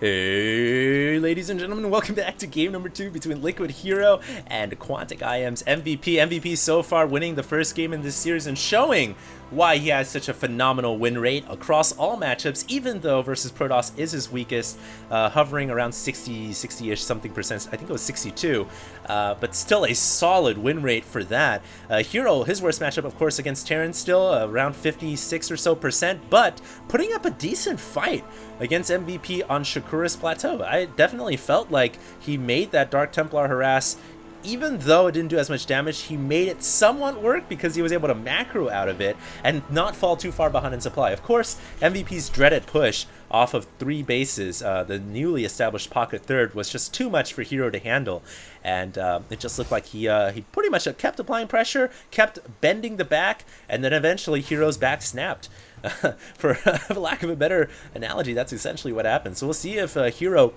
Hey, ladies and gentlemen, welcome back to game number 2 between Liquid Hero and Quantic IM's MVP. MVP so far winning the first game in this series and showing why he has such a phenomenal win rate across all matchups, even though versus Protoss is his weakest, hovering around 60-ish something percent. I think it was 62, but still a solid win rate for that. Hero, his worst matchup, of course, against Terran, still around 56 or so percent, but putting up a decent fight against MVP on Shakura's Plateau. I definitely felt like he made that Dark Templar harass. Even though it didn't do as much damage, he made it somewhat work because he was able to macro out of it and not fall too far behind in supply. Of course, MVP's dreaded push off of 3 bases, the newly established pocket third, was just too much for Hero to handle. And it just looked like he pretty much kept applying pressure, kept bending the back, and then eventually Hero's back snapped. For lack of a better analogy, that's essentially what happened. So we'll see if Hero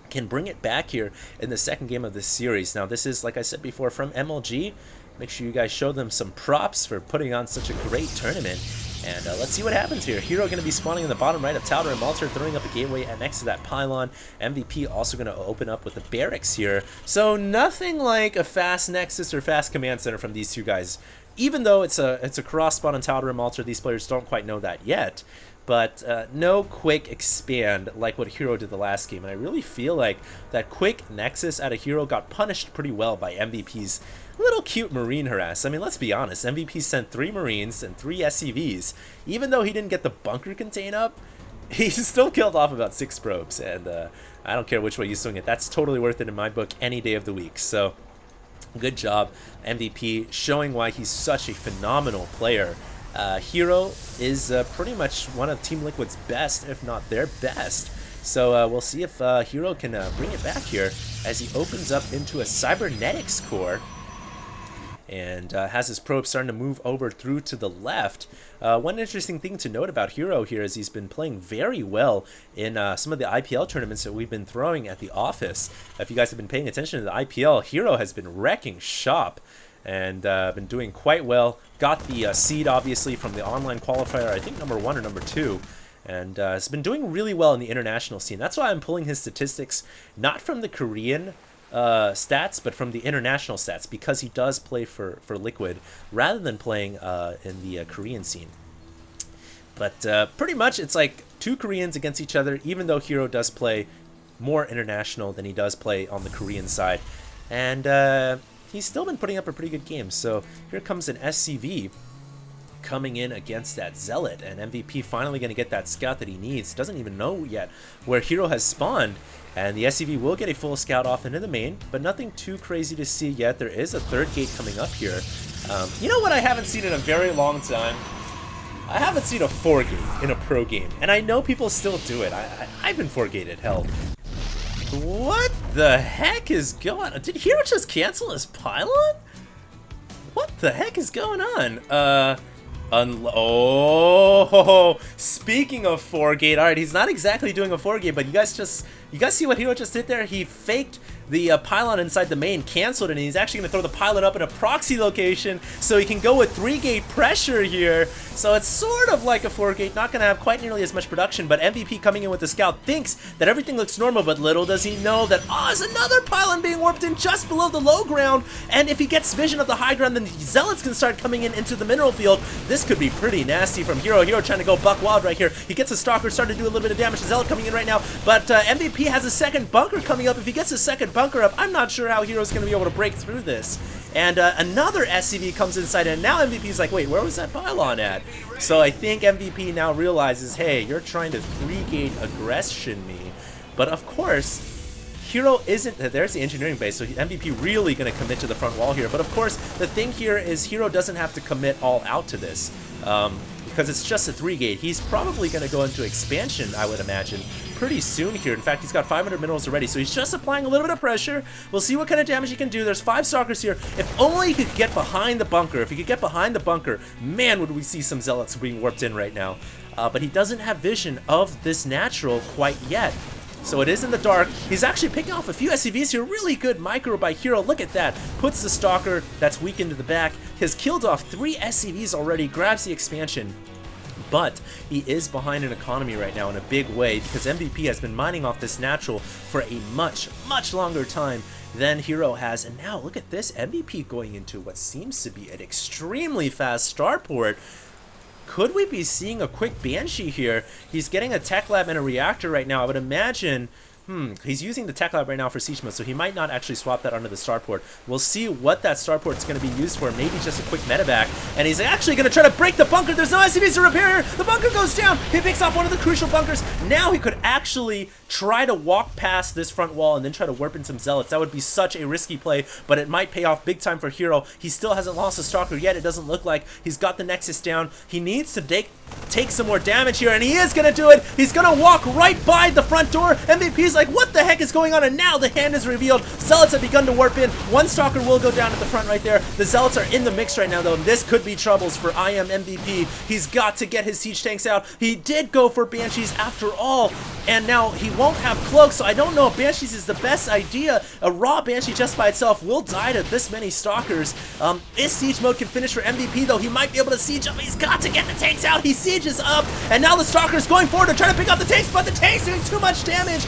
can bring it back here in the second game of this series. Now, this is, like I said before, from MLG. Make sure you guys show them some props for putting on such a great tournament. And let's see what happens here. Hero going to be spawning in the bottom right of Talder and Malter, throwing up a gateway next to that pylon. MVP also going to open up with the barracks here. So nothing like a fast Nexus or fast command center from these two guys. Even though it's a cross spawn on Talder and Malter, these players don't quite know that yet. But no quick expand like what Hero did the last game. And I really feel like that quick Nexus out of Hero got punished pretty well by MVP's little cute Marine harass. I mean, let's be honest. MVP sent 3 Marines and 3 SCVs. Even though he didn't get the bunker contain up, he still killed off about 6 probes. And I don't care which way you swing it. That's totally worth it in my book any day of the week. So good job, MVP, showing why he's such a phenomenal player. Hero is pretty much one of Team Liquid's best, if not their best. So we'll see if Hero can bring it back here as he opens up into a cybernetics core and has his probe starting to move over through to the left. One interesting thing to note about Hero here is he's been playing very well in some of the IPL tournaments that we've been throwing at the office. If you guys have been paying attention to the IPL, Hero has been wrecking shop and been doing quite well. Got the seed, obviously, from the online qualifier, I think number 1 or number 2, and has been doing really well in the international scene. That's why I'm pulling his statistics, not from the Korean stats, but from the international stats, because he does play for Liquid, rather than playing in the Korean scene. But pretty much, it's like 2 Koreans against each other, even though Hero does play more international than he does play on the Korean side. And he's still been putting up a pretty good game. So here comes an SCV coming in against that Zealot, and MVP finally going to get that scout that he needs. Doesn't even know yet where Hero has spawned, and the SCV will get a full scout off into the main, but nothing too crazy to see yet. There is a 3rd gate coming up here. You know what I haven't seen in a very long time? I haven't seen a 4-gate in a pro game, and I know people still do it. I've been 4-gated, hell. What the heck is going on? Did Hero just cancel his pylon? What the heck is going on? Oh, speaking of 4-gate, alright, he's not exactly doing a 4-gate, but you guys see what Hero just did there? He faked the pylon inside the main, canceled it, and he's actually going to throw the pylon up in a proxy location so he can go with 3-gate pressure here. So it's sort of like a 4-gate, not going to have quite nearly as much production, but MVP coming in with the scout thinks that everything looks normal, but little does he know that, there's another pylon being warped in just below the low ground, and if he gets vision of the high ground, then the Zealots can start coming in into the mineral field. This could be pretty nasty from Hero. Hero trying to go buck wild right here. He gets a Stalker, starting to do a little bit of damage. The Zealot coming in right now, but MVP has a second bunker coming up. If he gets a second bunker up, I'm not sure how Hero's going to be able to break through this. And another SCV comes inside, and now MVP's like, wait, where was that pylon at? So I think MVP now realizes, hey, you're trying to 3-gate aggression me. But of course, Hero isn't, there's the engineering base, so MVP really going to commit to the front wall here. But of course, the thing here is Hero doesn't have to commit all out to this. Because it's just a 3-gate. He's probably going to go into expansion, I would imagine, pretty soon here. In fact, he's got 500 minerals already, so he's just applying a little bit of pressure. We'll see what kind of damage he can do. There's 5 Stalkers here. If only he could get behind the bunker. If he could get behind the bunker, man, would we see some Zealots being warped in right now. But he doesn't have vision of this natural quite yet. So it is in the dark. He's actually picking off a few SCVs here. Really good micro by Hero. Look at that. Puts the Stalker that's weakened to the back. Has killed off 3 SCVs already. Grabs the expansion. But he is behind in economy right now in a big way because MVP has been mining off this natural for a much longer time than Hero has. And now look at this, MVP going into what seems to be an extremely fast starport. Could we be seeing a quick Banshee here? He's getting a tech lab and a reactor right now. I would imagine he's using the tech lab right now for siege mode, so he might not actually swap that onto the starport. We'll see what that starport is going to be used for. Maybe just a quick medevac. And he's actually going to try to break the bunker. There's no SCVs to repair here. The bunker goes down. He picks off one of the crucial bunkers. Now he could actually try to walk past this front wall and then try to warp in some zealots. That would be such a risky play, but it might pay off big time for Hero. He still hasn't lost a stalker yet. It doesn't look like. He's got the Nexus down. He needs to take some more damage here, and he is going to do it. He's going to walk right by the front door. MVP's like, what the heck is going on? And now the hand is revealed. Zealots have begun to warp in. One stalker will go down at the front right there. The Zealots are in the mix right now, though. This could be troubles for IM.MVP. He's got to get his siege tanks out. He did go for Banshees after all, and now he won't have cloaks, so I don't know if Banshees is the best idea. A raw Banshee just by itself will die to this many stalkers. If siege mode can finish for MVP, though, he might be able to siege up. He's got to get the tanks out. He sieges up, and now the stalker is going forward to try to pick up the tanks, but the tanks doing too much damage.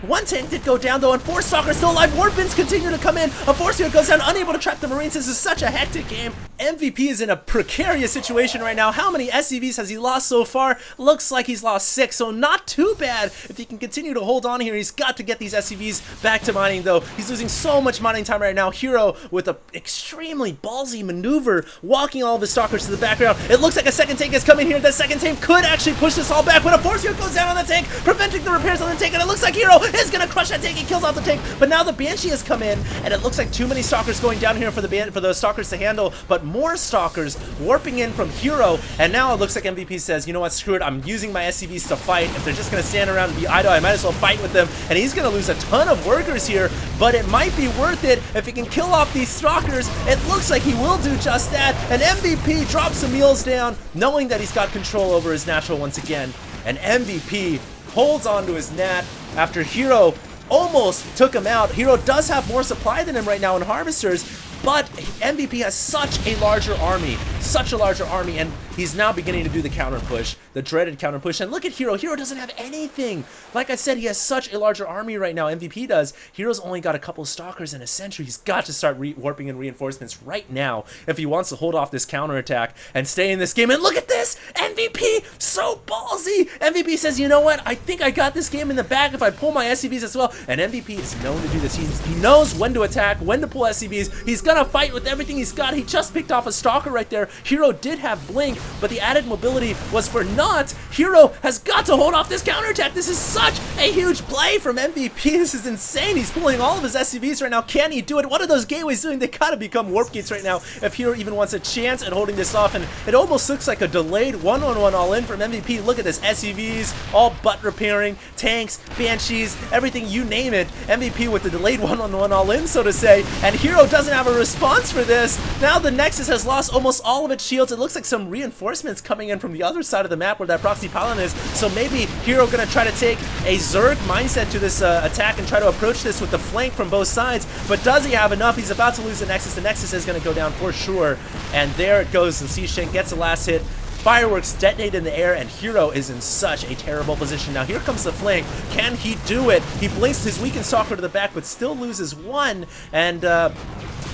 One tank did go down, though, and 4 stalkers still alive. Warpins continue to come in. A force field goes down, unable to trap the Marines. This is such a hectic game. MVP is in a precarious situation right now. How many SCVs has he lost so far? Looks like he's lost 6, so not too bad. If he can continue to hold on here, he's got to get these SCVs back to mining, though. He's losing so much mining time right now. Hero with an extremely ballsy maneuver, walking all of his stalkers to the background. It looks like a second tank is coming here. The second tank could actually push this all back, but a force field goes down on the tank, preventing the repairs on the tank, and it looks like Hero is going to crush that tank. He kills off the tank, but now the Banshee has come in, and it looks like too many stalkers going down here for those stalkers to handle, but more stalkers warping in from Hero, and now it looks like MVP says, you know what, screw it, I'm using my SCVs to fight. If they're just going to stand around and be idle, I might as well fight with them, and he's going to lose a ton of workers here, but it might be worth it if he can kill off these stalkers. It looks like he will do just that, and MVP drops some meals down, knowing that he's got control over his natural once again, and MVP holds on to his nat after Hero almost took him out. Hero does have more supply than him right now in harvesters, but MVP has such a larger army, and he's now beginning to do the counter push, the dreaded counter push. And look at Hero. Hero doesn't have anything. Like I said, he has such a larger army right now. MVP does. Hero's only got a couple of stalkers and a sentry. He's got to start warping in reinforcements right now if he wants to hold off this counterattack and stay in this game. And look at this, MVP, so ballsy. MVP says, you know what? I think I got this game in the bag if I pull my SCVs as well. And MVP is known to do this. He knows when to attack, when to pull SCVs. He's gonna fight with everything he's got. He just picked off a stalker right there. Hero did have blink, but the added mobility was for naught. Hero has got to hold off this counterattack. This is such a huge play from MVP. This is insane. He's pulling all of his SCVs right now. Can he do it? What are those gateways doing? They gotta become warp gates right now if Hero even wants a chance at holding this off. And it almost looks like a delayed 1-on-1 all-in from MVP. Look at this, SCVs, all butt repairing, tanks, Banshees, everything, you name it. MVP with the delayed 1-on-1 all-in, so to say. And Hero doesn't have a response for this. Now the Nexus has lost almost all of its shields. It looks like some reinforcements coming in from the other side of the map where that proxy pylon is. So maybe Hero gonna try to take a Zerg mindset to this attack and try to approach this with the flank from both sides. But does he have enough? He's about to lose the Nexus. The Nexus is gonna go down for sure. And there it goes. The Siege Tank gets the last hit. Fireworks detonate in the air, and Hero is in such a terrible position. Now here comes the flank. Can he do it? He blinks his weakened stalker to the back, but still loses one. And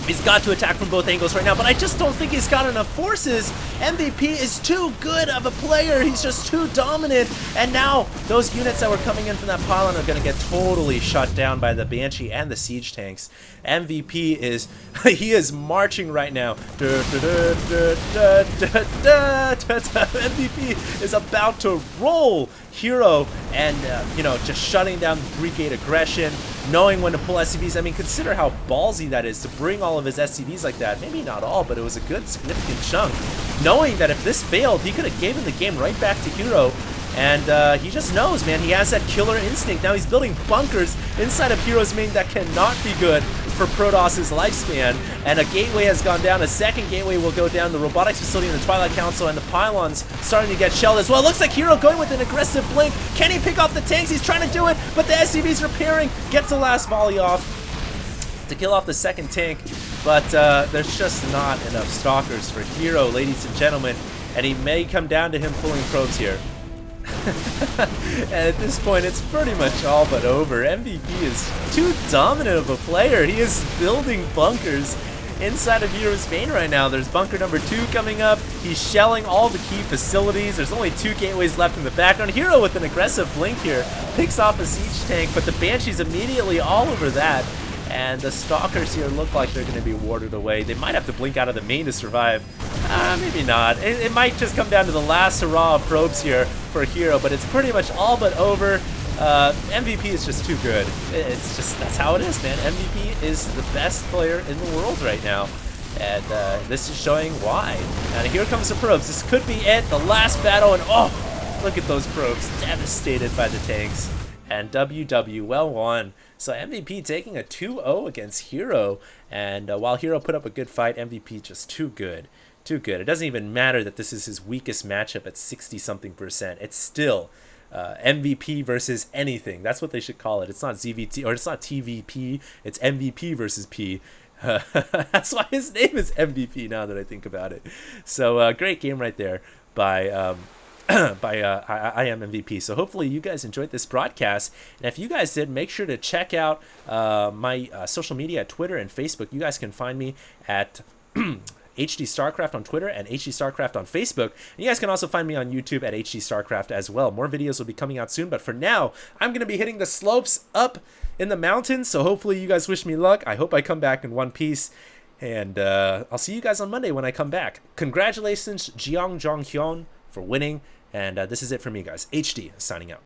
he's got to attack from both angles right now, but I just don't think he's got enough forces. MVP is too good of a player. He's just too dominant. And now those units that were coming in from that pylon are going to get totally shut down by the Banshee and the siege tanks. MVP is, he is marching right now. MVP is about to roll Hero and, you know, just shutting down the brigade aggression, knowing when to pull SCVs. I mean, consider how ballsy that is to bring all of his SCVs like that. Maybe not all, but it was a good, significant chunk. Knowing that if this failed, he could have given the game right back to Hero. And he just knows, man, he has that killer instinct. Now he's building bunkers inside of Hero's main that cannot be good for Protoss's lifespan. And a gateway has gone down. A second gateway will go down. The robotics facility in the Twilight Council and the pylons starting to get shelled as well. Looks like Hero going with an aggressive blink. Can he pick off the tanks? He's trying to do it, but the SCV's repairing. Gets the last volley off to kill off the second tank. But there's just not enough stalkers for Hero, ladies and gentlemen. and he may come down to him pulling probes here. And at this point, it's pretty much all but over. MVP is too dominant of a player. He is building bunkers inside of Hero's main right now. There's bunker number 2 coming up. He's shelling all the key facilities. There's only 2 gateways left in the background. Hero with an aggressive blink here picks off a siege tank, but the Banshee's immediately all over that. And the Stalkers here look like they're going to be warded away. They might have to blink out of the main to survive. Maybe not. It might just come down to the last hurrah of probes here for Hero, but it's pretty much all but over. MVP is just too good. It's just, that's how it is, man. MVP is the best player in the world right now. And this is showing why. And here comes the probes. This could be it. The last battle, and oh, look at those probes. Devastated by the tanks. And WW, well won. So MVP taking a 2-0 against Hero. And while Hero put up a good fight, MVP just too good. Too good. It doesn't even matter that this is his weakest matchup at 60-something%. It's still MVP versus anything. That's what they should call it. It's not ZVT, or it's not TVP. It's MVP versus P. That's why his name is MVP now that I think about it. So great game right there by IM.MVP. So hopefully you guys enjoyed this broadcast, and if you guys did, make sure to check out my social media at Twitter and Facebook. You guys can find me at HDStarcraft on Twitter and HDStarcraft on Facebook. And you guys can also find me on YouTube at HDStarcraft as well. More videos will be coming out soon, but for now, I'm going to be hitting the slopes up in the mountains, so hopefully you guys wish me luck. I hope I come back in one piece, and I'll see you guys on Monday when I come back. Congratulations, Jiang Zhonghyun, for winning, and this is it for me, guys. HD signing out.